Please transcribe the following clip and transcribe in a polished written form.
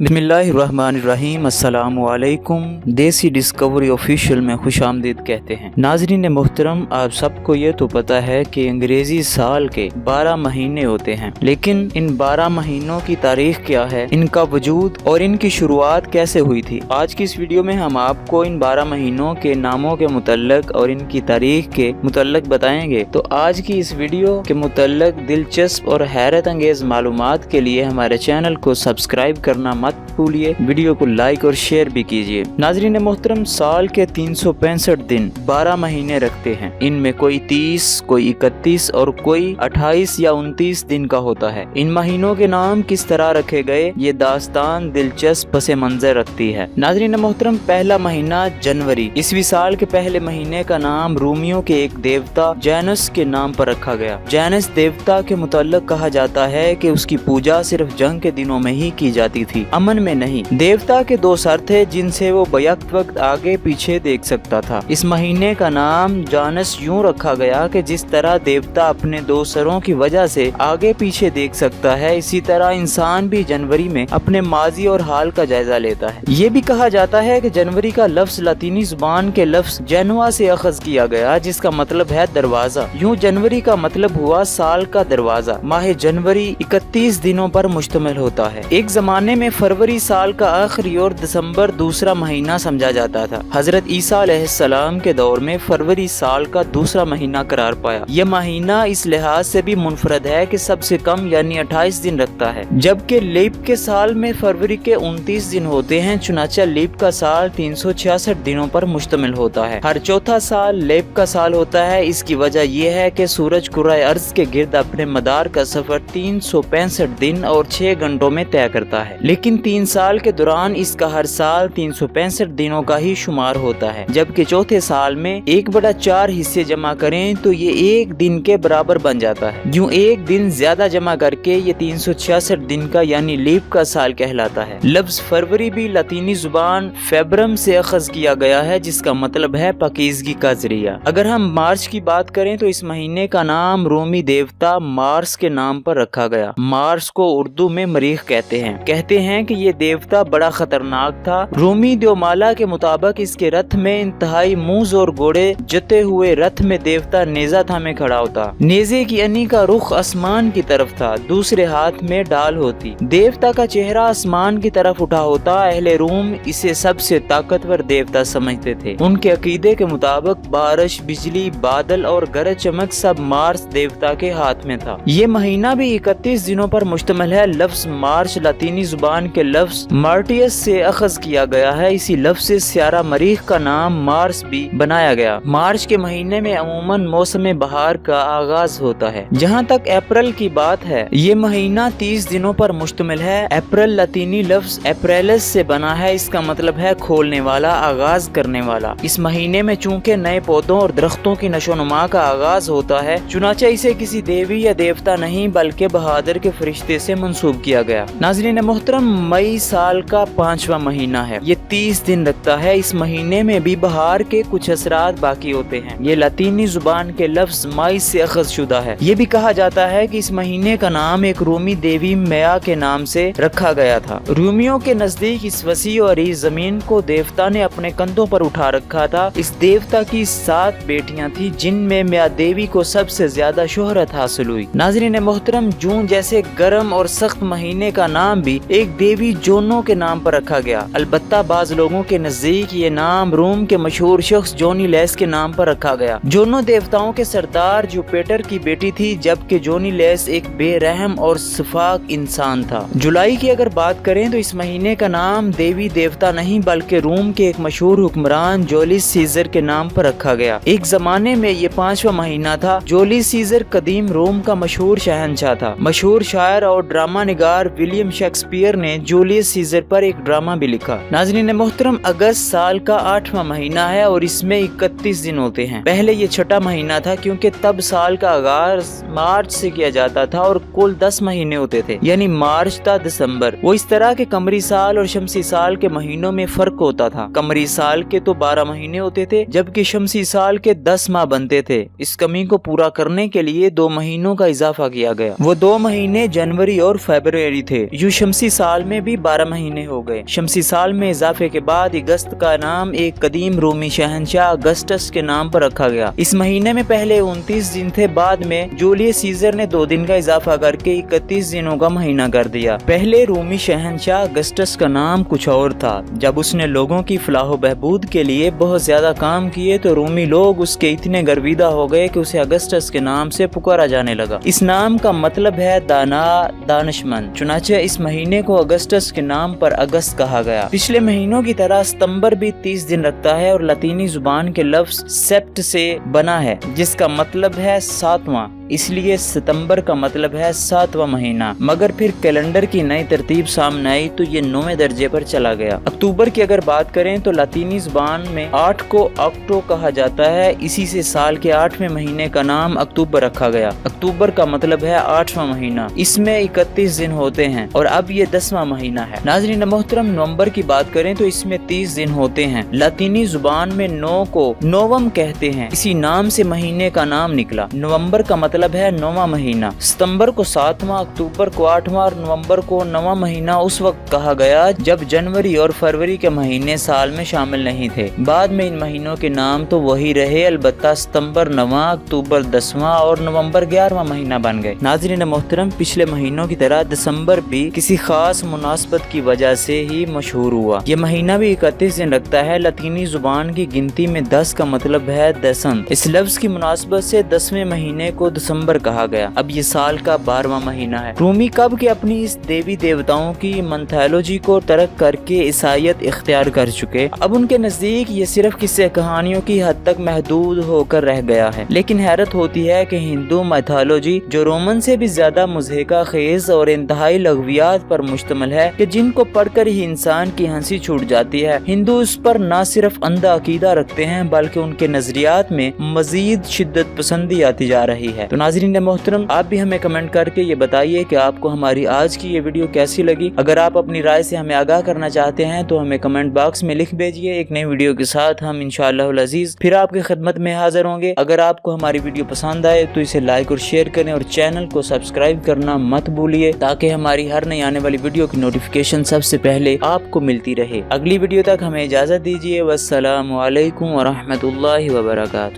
बिस्मिल्लाहिर्रहमानिर्रहीम। अस्सलामु अलैकुम। देसी डिस्कवरी ऑफिशियल में खुश आमदीद कहते हैं। नाज़रीन मोहतरम, आप सबको ये तो पता है कि अंग्रेजी साल के 12 महीने होते हैं, लेकिन इन 12 महीनों की तारीख क्या है, इनका वजूद और इनकी शुरुआत कैसे हुई थी। आज की इस वीडियो में हम आपको इन 12 महीनों के नामों के मुतल्लक और इनकी तारीख के मुतल्लक बताएंगे। तो आज की इस वीडियो के मुतल्लक दिलचस्प और हैरत अंगेज मालूमात के लिए हमारे चैनल को सब्सक्राइब करना मत भूलिए, वीडियो को लाइक और शेयर भी कीजिए। नाज़रीन मोहतरम, साल के 365 दिन 12 महीने रखते हैं। इनमें कोई 30, कोई 31 और कोई 28 या 29 दिन का होता है। इन महीनों के नाम किस तरह रखे गए, ये दास्तान दिलचस्प पस मंजर रखती है। नाज़रीन मोहतरम, पहला महीना जनवरी। ईस्वी साल के पहले महीने का नाम रूमियों के एक देवता जैनस के नाम पर रखा गया। जैनस देवता के मुतल्लक कहा जाता है कि उसकी पूजा सिर्फ जंग के दिनों में ही की जाती थी, अमन में नहीं। देवता के 2 सर थे जिनसे वो बैक वक्त आगे पीछे देख सकता था। इस महीने का नाम जानस यूं रखा गया कि जिस तरह देवता अपने 2 सरों की वजह से आगे पीछे देख सकता है, इसी तरह इंसान भी जनवरी में अपने माजी और हाल का जायजा लेता है। ये भी कहा जाता है कि जनवरी का लफ्ज लातीनी जुबान के लफ्ज जेनुआ से अखज किया गया, जिसका मतलब है दरवाजा। यूं जनवरी का मतलब हुआ साल का दरवाजा। माह जनवरी 31 दिनों पर मुश्तमिल होता है। एक जमाने में फरवरी साल का आखिरी और दिसंबर दूसरा महीना समझा जाता था। हजरत ईसा अलैहिस्सलाम के दौर में फरवरी साल का दूसरा महीना करार पाया। यह महीना इस लिहाज से भी मुनफरद है कि सबसे कम यानी 28 दिन रखता है, जबकि लीप के साल में फरवरी के 29 दिन होते हैं। चुनाचा लीप का साल 366 दिनों पर मुश्तमिल होता है। हर चौथा साल लीप का साल होता है। इसकी वजह यह है कि सूरज कुराए अर्ज के गिर्द अपने मदार का सफर 365 दिन और 6 घंटों में तय करता है, लेकिन 3 साल के दौरान इसका हर साल 365 दिनों का ही शुमार होता है। जबकि चौथे साल में 1/4 हिस्से जमा करें तो ये 1 दिन के बराबर बन जाता है। यूं 1 दिन ज्यादा जमा करके ये 366 दिन का यानी लीप का साल कहलाता है। लफ्ज फरवरी भी लातीनी जुबान फेब्रम से अखज किया गया है, जिसका मतलब है पाकीज़गी का जरिया। अगर हम मार्च की बात करें तो इस महीने का नाम रोमी देवता मार्स के नाम पर रखा गया। मार्स को उर्दू में मरीख कहते हैं कि ये देवता बड़ा खतरनाक था। रूमी देवमाला के मुताबिक इसके रथ में इंतहाई मूज और घोड़े जते हुए रथ में देवता नेजा थामे खड़ा होता। नेजे की अनी का रुख आसमान की तरफ था, दूसरे हाथ में डाल होती। देवता का चेहरा आसमान की तरफ उठा होता। अहले रूम इसे सबसे ताकतवर देवता समझते थे। उनके अकीदे के मुताबिक बारिश, बिजली, बादल और गरज चमक सब मार्स देवता के हाथ में था। ये महीना भी 31 दिनों पर मुश्तमिल है। लफ्ज मार्च लातीनी जुबान के लफ्ज मार्टियस से अखज किया गया है। इसी लफ्ज से स्यारा मरीख का नाम मार्स भी बनाया गया। मार्च के महीने में अमूमन मौसम बहार का आगाज होता है। जहाँ तक अप्रैल की बात है, ये महीना 30 दिनों पर मुश्तमिल है। अप्रैल लातीनी लफ्ज अप्रैलस से बना है। इसका मतलब है खोलने वाला, आगाज करने वाला। इस महीने में चूंकि नए पौधों और दरख्तों की नशोनुमा का आगाज होता है, चुनाचे इसे किसी देवी या देवता नहीं बल्कि बहादुर के फरिश्ते से मंसूब किया गया। नाज़रीन मोहतरम, मई साल का 5वां महीना है। ये 30 दिन रखता है। इस महीने में भी बहार के कुछ असरात बाकी होते हैं। ये लातीनी जुबान के लफ्ज मई से अखज शुदा है। ये भी कहा जाता है कि इस महीने का नाम एक रूमी देवी मया के नाम से रखा गया था। रूमियों के नजदीक इस वसी और अरीज जमीन को देवता ने अपने कंधों पर उठा रखा था। इस देवता की 7 बेटियां थी, जिनमें मया देवी को सबसे ज्यादा शोहरत हासिल हुई। नाज़रीन मोहतरम, जून जैसे गर्म और सख्त महीने का नाम भी एक देवी जोनो के नाम पर रखा गया। अलबत्ता बाज लोगों के नजदीक ये नाम रोम के मशहूर शख्स जोनी लेस के नाम पर रखा गया। जोनो देवताओं के सरदार जुपिटर की बेटी थी, जबकि जोनी लेस एक बेरहम और शफाक इंसान था। जुलाई की अगर बात करें तो इस महीने का नाम देवी देवता नहीं बल्कि रोम के एक मशहूर हुक्मरान जूलियस सीजर के नाम पर रखा गया। एक जमाने में ये 5वां महीना था। जूलियस सीजर कदीम रोम का मशहूर शहंशाह था। मशहूर शायर और ड्रामा निगार विलियम शेक्सपियर ने जूलियस सीजर पर एक ड्रामा भी लिखा। नाज़रीन मोहतरम, अगस्त साल का 8वां महीना है और इसमें 31 दिन होते हैं। पहले ये 6ठा महीना था क्योंकि तब साल का आगाज मार्च से किया जाता था और कुल 10 महीने होते थे, यानी मार्च था दिसंबर। वो इस तरह के कमरी साल और शमसी साल के महीनों में फर्क होता था। कमरी साल के तो 12 महीने होते थे, जबकि शमसी साल के 10 माह बनते थे। इस कमी को पूरा करने के लिए 2 महीनों का इजाफा किया गया। वो 2 महीने जनवरी और फरवरी थे। यूं शमसी साल में भी 12 महीने हो गए। शमसी साल में इजाफे के बाद अगस्त का नाम एक कदीम रोमी शहंशाह अगस्टस के नाम पर रखा गया। इस महीने में पहले 29 दिन थे, बाद में जूलियस सीजर ने 2 दिन का इजाफा करके 31 दिनों का महीना कर दिया। पहले रोमी शहंशाह अगस्टस का नाम कुछ और था। जब उसने लोगों की फलाह बहबूद के लिए बहुत ज्यादा काम किए तो रोमी लोग उसके इतने गर्विदा हो गए कि उसे अगस्टस के नाम से पुकारा जाने लगा। इस नाम का मतलब है दाना, दानिशमंद। चुनाचे इस महीने को अगस्टस के नाम पर अगस्त कहा गया। पिछले महीनों की तरह सितंबर भी 30 दिन रखता है और लतीनी जुबान के लफ्ज सेप्ट से बना है, जिसका मतलब है 7वां, इसलिए सितंबर का मतलब है 7वां महीना। मगर फिर कैलेंडर की नई तरतीब सामने आई तो ये 9वें दर्जे पर चला गया। अक्टूबर की अगर बात करें तो लतीनी जुबान में 8 को अक्टो कहा जाता है, इसी से साल के 8वें महीने का नाम अक्टूबर रखा गया। अक्टूबर का मतलब है 8वां महीना, इसमें 31 दिन होते हैं और अब ये 10वां महीना है। नाज़रीन मोहतरम, नवंबर की बात करें तो इसमें 30 दिन होते हैं। लतीनी जुबान में 9 को नोवम कहते हैं, इसी नाम से महीने का नाम निकला। नवंबर का मतलब है 9वां महीना। सितंबर को 7वां, अक्टूबर को 8वां और नवंबर को 9वां महीना उस वक्त कहा गया जब जनवरी और फरवरी के महीने साल में शामिल नहीं थे। बाद में इन महीनों के नाम तो वही रहे, अलबत्ता सितंबर 9वां, अक्टूबर 10वां और नवंबर 11वां महीना बन गए। नाज़रीन मोहतरम, पिछले महीनों की तरह दिसंबर भी किसी खास मुनासबत की वजह से ही मशहूर हुआ। ये महीना भी 31 दिन रखता है। लतीनी जुबान की गिनती में 10 का मतलब है दसन। इस लफ्ज की मुनासबत से 10वें महीने को दिसंबर कहा गया। अब ये साल का 12वां महीना है। रूमी कब के अपनी इस देवी देवताओं की मंथोलॉजी को तर्क करके ईसाईयत इख्तियार कर चुके। अब उनके नजदीक ये सिर्फ किस्से कहानियों की हद तक महदूद होकर रह गया है। लेकिन हैरत होती है कि हिंदू मैथोलॉजी जो रोमन से भी ज्यादा मुज़हिका खेज और इंतहाई लग़वियात पर मुश्तमिल है कि जिनको पढ़कर ही इंसान की हंसी छूट जाती है, हिंदू इस पर न सिर्फ अंधा अकीदा रखते हैं बल्कि उनके नजरियात में मजीद शिद्दत पसंदी आती जा रही है। तो नाज़रीन मोहतरम, आप भी हमें कमेंट करके ये बताइए कि आपको हमारी आज की ये वीडियो कैसी लगी। अगर आप अपनी राय से हमें आगाह करना चाहते हैं तो हमें कमेंट बॉक्स में लिख भेजिए। एक नई वीडियो के साथ हम इंशाअल्लाह अज़ीज़ फिर आपकी खिदमत में हाजिर होंगे। अगर आपको हमारी वीडियो पसंद आए तो इसे लाइक और शेयर करें और चैनल को सब्सक्राइब करना मत भूलिए ताकि हमारी हर नई आने वाली वीडियो की नोटिफिकेशन सबसे पहले आपको मिलती रहे। अगली वीडियो तक हमें इजाज़त दीजिए। वस्सलामु अलैकुम व रहमतुल्लाहि व बरकातुहू।